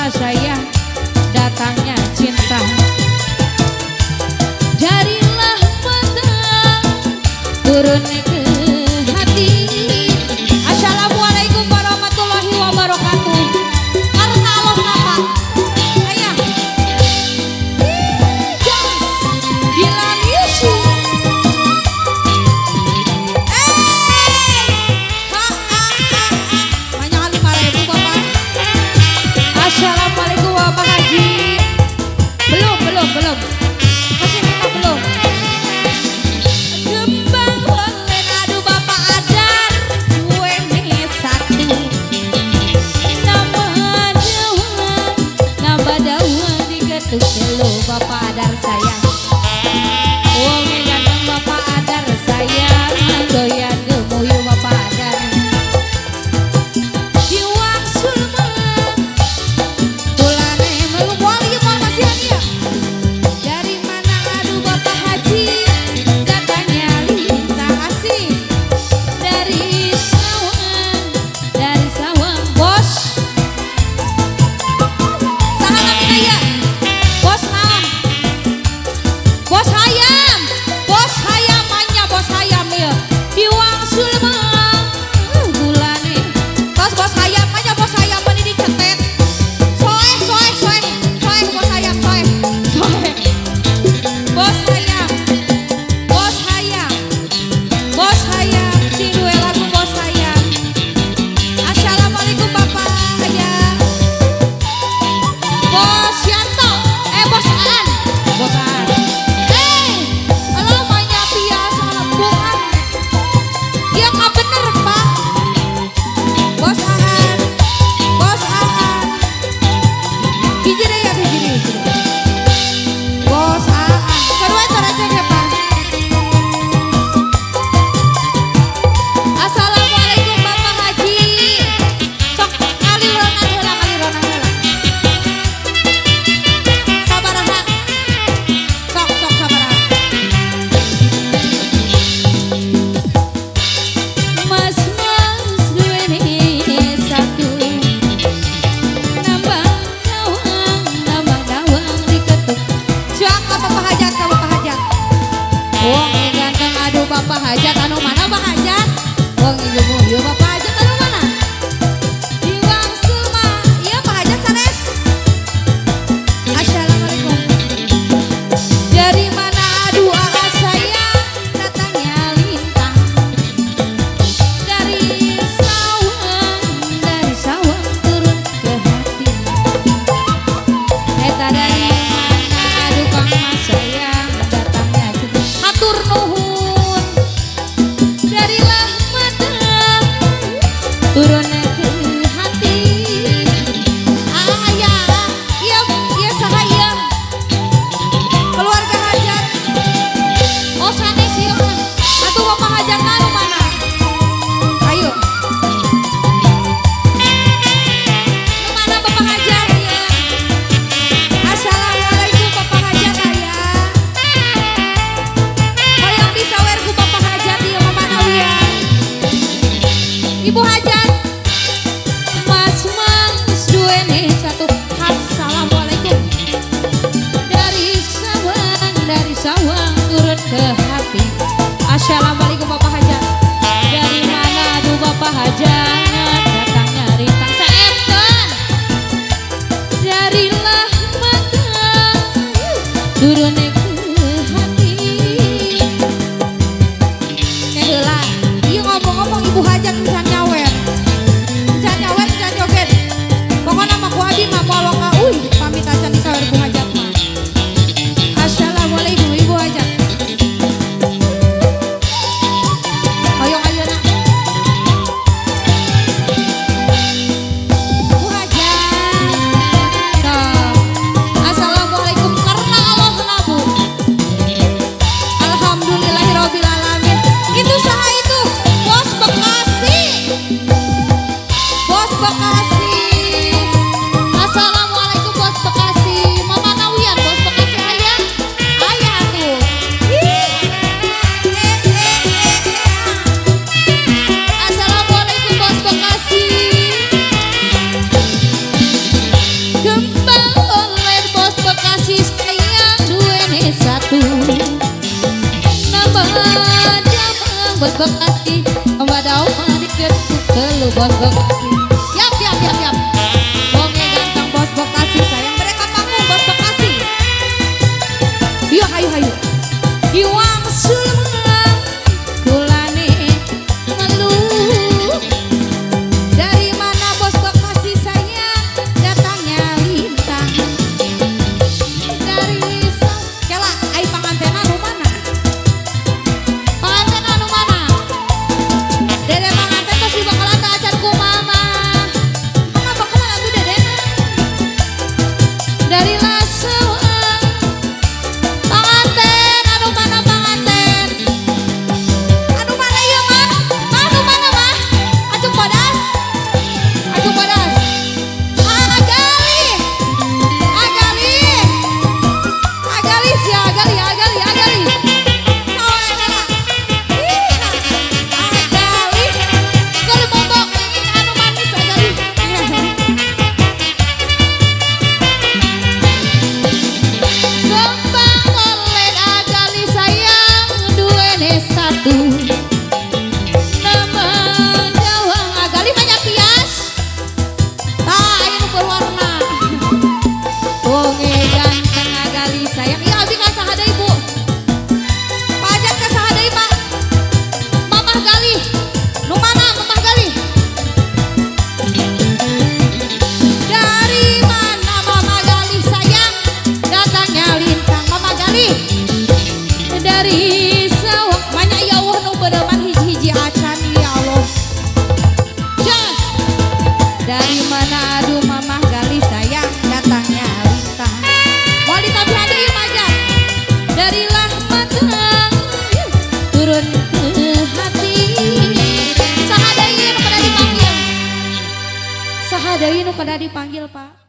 doa saya datangnya cinta jadilah mata turun ke hati. Assalamualaikum warahmatullahi wabarakatuh. Karena Allah nama ayah gila music. Assalamualaikum Bapak Haji. Belum. Masih minta belum. Gembang olen aduh Bapak Adar, gue nih satu. Nambah daun diketuk dulu Bapak Adar sayang. Wong ganteng Bapak Adar sayang, doyan gemuyu Bapak Adar. Jiwang sulma dari mana aduh Bapak Haji datangnya lintang asih dari sawang bos sahabat saya bos malam bos hayam hanya bos hayam ya diwang sulmang bulane bos hayam hanya bos hayam ini dicetet soeh bos hayam soeh Bos hayam, si dua lagu bos hayam. Assalamualaikum Bapak hayam. Bos Yanto, bos Aan. Halo Manya Pia Salabungan. Dia nggak bener Pak. Bos Aan. Hiji deh ya hiji. Bos Aan. Kedua itu aja ya Pak. Assalamualaikum Bapak Haji. Sok kalironan heula. Sabaraha. Sok sabaraha. Mas duwe satu. Nambah dawang diketuk. Siapa Bapak Hajat ka Bapak Hajat? Wong ganteng aduh Bapak Hajat anu mana Bapak Hajat? Wong ieu Bapak Hajat anu mana? Diwang Sulma. Iya Pak Hajat sanes. Assalamualaikum. Dari mana aduh sayang datangnya lintang dari sawang turun ke hati. Eta dari mana aduh Kang Mas sayang datangnya cinta. Hatur nuhun darilah mata turun ke hati. Iya sahaya keluarga Hajat. Oh sanes ieu mah. Atuh Bapak Hajat anu mana? Ayo. Nu mana Bapak Hajat ya? Assalamualaikum Bapak Hajat aya. Hoyong disawer ku Bapak Hajat ieu mah mana ya? Ibu Hajat. Mas duwe satu. Assalamualaikum. Dari sawang turun ke hati. Assalamualaikum Bapak Hajat. Dari mana aduh Bapak Hajat datangnya rintang seetan. Darilah mata turun ke hati. Heula, ieu ngomong-ngomong Ibu Hajat bisa nyawer. Bisa joget. Pokoknya mah ku abi mah moal ka pamit acan disawer Ibu Hajat mah. Assalamualaikum Ibu Hajat. Hoyong ayeuna. Ibu Hajat. Assalamualaikum karena Allah nabu. Bekasi, wadau madikeun telu bos Bekasi. Yap yap yap yap. Wonge ganteng bos Bekasi sayang mereka panggung bos Bekasi. Yuk hayu hayu. Iwang sulman kulane ngeluh. Dari mana bos Bekasi sayang datangnya lintang. Dari kela ai panganten anu mana? Panganten anu mana? Dede panganten pasti bakalan tak acan ku mama. Mama bakalan atuh dedena. Dari Lasewang panganten anu mana panganten? Anu mana ieu mah? Anu mana mah? Acung bodas. Acung bodas. Agali. Agali. Agali si agali agali agali. Oh enak. Agali. Kalau bobok anu manis agali. Kembang olet agali sayang duene satu. Nama jawang agali banyak hias. Tah anu berwarna. Wonge ganteng agali sayang. Iya abi ka saha deui Bu? Pajak ka saha deui Pak? Mamah gali. Nu mana Mamah gali? Dari mana Mamah gali sayang? Datangnya lintang Mamah gali. Dari sawah banyak ya Allah nu bedeman hiji-hiji acan ya Allah. Jas. Dari mana aduh Mamah gali sayang datangnya lintang. Mau ditabihan deui pajak. Dari matang turun ke hati. Saha deui nu pada dipanggil? Saha deui nu pada dipanggil Pak?